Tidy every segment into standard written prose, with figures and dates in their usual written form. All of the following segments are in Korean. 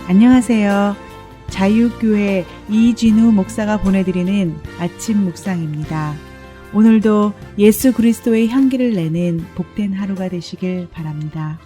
안녕하세요. 자유교회 이진우 목사가 보내드리는 아침 묵상입니다. 오늘도 예수 그리스도의 향기를 내는 복된 하루가 되시길 바랍니다.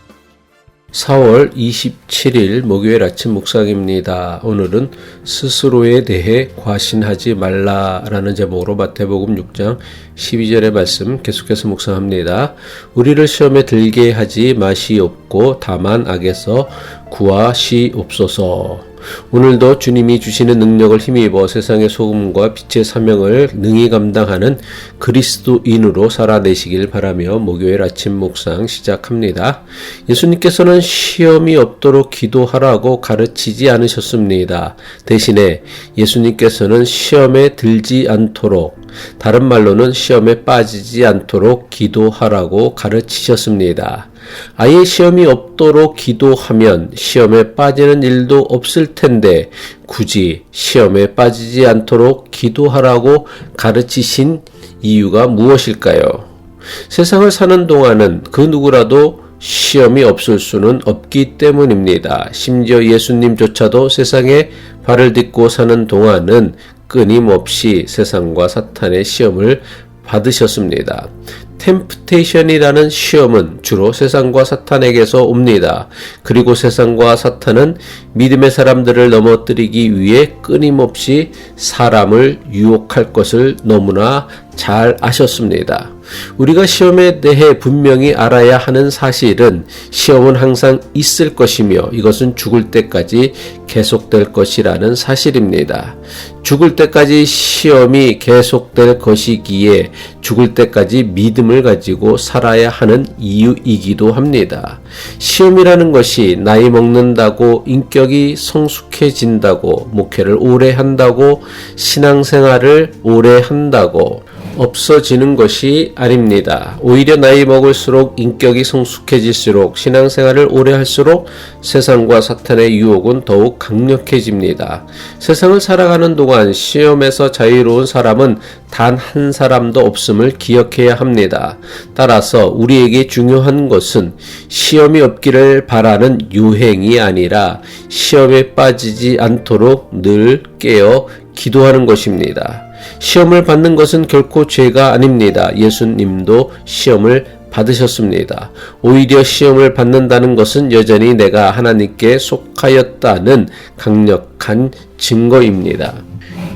4월 27일 목요일 아침 묵상입니다. 오늘은 스스로에 대해 과신하지 말라라는 제목으로 마태복음 6장 12절의 말씀 계속해서 묵상합니다. 우리를 시험에 들게 하지 마시옵고 다만 악에서 구하시옵소서. 오늘도 주님이 주시는 능력을 힘입어 세상의 소금과 빛의 사명을 능히 감당하는 그리스도인으로 살아내시길 바라며 목요일 아침 묵상 시작합니다. 예수님께서는 시험이 없도록 기도하라고 가르치지 않으셨습니다. 대신에 예수님께서는 시험에 들지 않도록, 다른 말로는 시험에 빠지지 않도록 기도하라고 가르치셨습니다. 아예 시험이 없도록 기도하면 시험에 빠지는 일도 없을 텐데 굳이 시험에 빠지지 않도록 기도하라고 가르치신 이유가 무엇일까요? 세상을 사는 동안은 그 누구라도 시험이 없을 수는 없기 때문입니다. 심지어 예수님조차도 세상에 발을 딛고 사는 동안은 끊임없이 세상과 사탄의 시험을 받으셨습니다. 템프테이션이라는 시험은 주로 세상과 사탄에게서 옵니다. 그리고 세상과 사탄은 믿음의 사람들을 넘어뜨리기 위해 끊임없이 사람을 유혹할 것을 너무나 잘 아셨습니다. 우리가 시험에 대해 분명히 알아야 하는 사실은 시험은 항상 있을 것이며 이것은 죽을 때까지 계속될 것이라는 사실입니다. 죽을 때까지 시험이 계속될 것이기에 죽을 때까지 믿음을 가지고 살아야 하는 이유이기도 합니다. 시험이라는 것이 나이 먹는다고 인격이 성숙해진다고 목회를 오래 한다고 신앙생활을 오래 한다고 없어지는 것이 아닙니다. 오히려 나이 먹을수록 인격이 성숙해질수록 신앙생활을 오래 할수록 세상과 사탄의 유혹은 더욱 강력해집니다. 세상을 살아가는 동안 시험에서 자유로운 사람은 단 한 사람도 없음을 기억해야 합니다. 따라서 우리에게 중요한 것은 시험이 없기를 바라는 유행이 아니라 시험에 빠지지 않도록 늘 깨어 기도하는 것입니다. 시험을 받는 것은 결코 죄가 아닙니다. 예수님도 시험을 받으셨습니다. 오히려 시험을 받는다는 것은 여전히 내가 하나님께 속하였다는 강력한 증거입니다.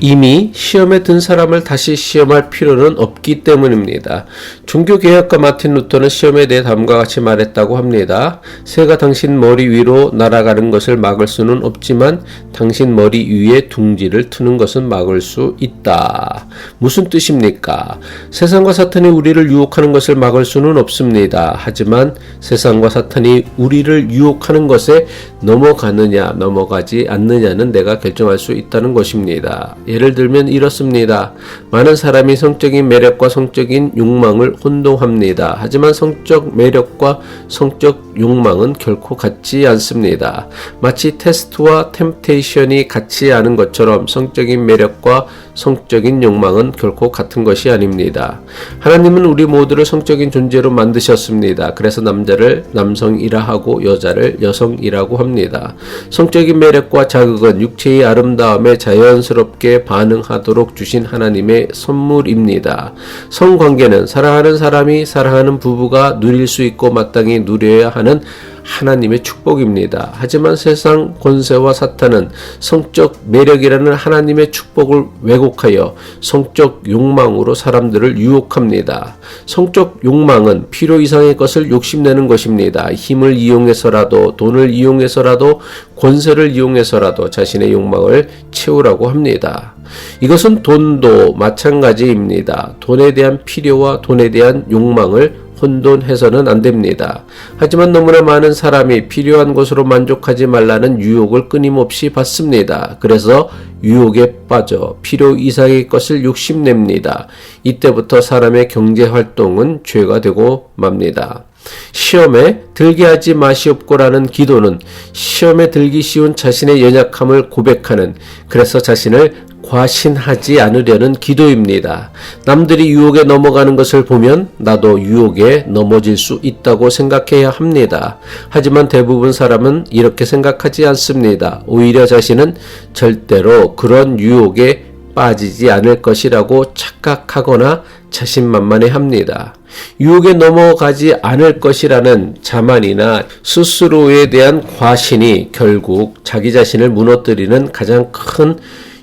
이미 시험에 든 사람을 다시 시험할 필요는 없기 때문입니다. 종교개혁가 마틴 루터는 시험에 대해 다음과 같이 말했다고 합니다. 새가 당신 머리 위로 날아가는 것을 막을 수는 없지만 당신 머리 위에 둥지를 트는 것은 막을 수 있다. 무슨 뜻입니까? 세상과 사탄이 우리를 유혹하는 것을 막을 수는 없습니다. 하지만 세상과 사탄이 우리를 유혹하는 것에 넘어가느냐 넘어가지 않느냐는 내가 결정할 수 있다는 것입니다. 예를 들면 이렇습니다. 많은 사람이 성적인 매력과 성적인 욕망을 혼동합니다. 하지만 성적 매력과 성적 욕망은 결코 같지 않습니다. 마치 테스트와 템테이션이 같지 않은 것처럼 성적인 매력과 성적인 욕망은 결코 같은 것이 아닙니다. 하나님은 우리 모두를 성적인 존재로 만드셨습니다. 그래서 남자를 남성이라 하고 여자를 여성이라고 합니다. 성적인 매력과 자극은 육체의 아름다움에 자연스럽게 반응하도록 주신 하나님의 선물입니다. 성관계는 사랑하는 사람이 사랑하는 부부가 누릴 수 있고 마땅히 누려야 하는 하나님의 축복입니다. 하지만 세상 권세와 사탄은 성적 매력이라는 하나님의 축복을 왜곡하여 성적 욕망으로 사람들을 유혹합니다. 성적 욕망은 필요 이상의 것을 욕심내는 것입니다. 힘을 이용해서라도 돈을 이용해서라도 권세를 이용해서라도 자신의 욕망을 채우라고 합니다. 이것은 돈도 마찬가지입니다. 돈에 대한 필요와 돈에 대한 욕망을 혼돈해서는 안 됩니다. 하지만 너무나 많은 사람이 필요한 것으로 만족하지 말라는 유혹을 끊임없이 받습니다. 그래서 유혹에 빠져 필요 이상의 것을 욕심냅니다. 이때부터 사람의 경제활동은 죄가 되고 맙니다. 시험에 들게 하지 마시옵고라는 기도는 시험에 들기 쉬운 자신의 연약함을 고백하는, 그래서 자신을 과신하지 않으려는 기도입니다. 남들이 유혹에 넘어가는 것을 보면 나도 유혹에 넘어질 수 있다고 생각해야 합니다. 하지만 대부분 사람은 이렇게 생각하지 않습니다. 오히려 자신은 절대로 그런 유혹에 빠지지 않을 것이라고 착각하거나 자신만만해 합니다. 유혹에 넘어가지 않을 것이라는 자만이나 스스로에 대한 과신이 결국 자기 자신을 무너뜨리는 가장 큰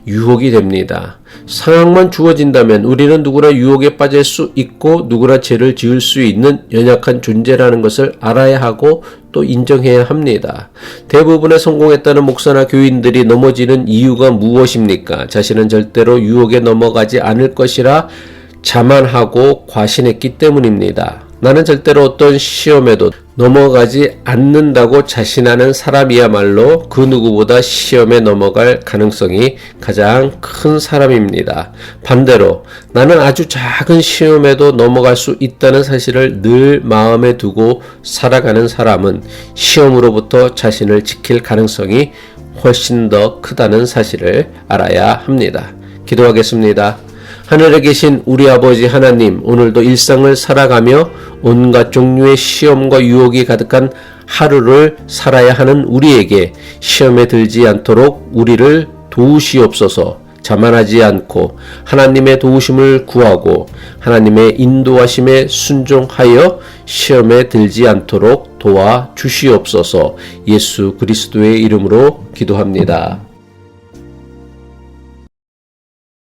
유혹이 됩니다. 상황만 주어진다면 우리는 누구나 유혹에 빠질 수 있고 누구나 죄를 지을 수 있는 연약한 존재라는 것을 알아야 하고 또 인정해야 합니다. 대부분의 성공했다는 목사나 교인들이 넘어지는 이유가 무엇입니까? 자신은 절대로 유혹에 넘어가지 않을 것이라 자만하고 과신했기 때문입니다. 나는 절대로 어떤 시험에도 넘어가지 않는다고 자신하는 사람이야말로 그 누구보다 시험에 넘어갈 가능성이 가장 큰 사람입니다. 반대로 나는 아주 작은 시험에도 넘어갈 수 있다는 사실을 늘 마음에 두고 살아가는 사람은 시험으로부터 자신을 지킬 가능성이 훨씬 더 크다는 사실을 알아야 합니다. 기도하겠습니다. 하늘에 계신 우리 아버지 하나님, 오늘도 일상을 살아가며 온갖 종류의 시험과 유혹이 가득한 하루를 살아야 하는 우리에게 시험에 들지 않도록 우리를 도우시옵소서. 자만하지 않고 하나님의 도우심을 구하고 하나님의 인도하심에 순종하여 시험에 들지 않도록 도와주시옵소서. 예수 그리스도의 이름으로 기도합니다.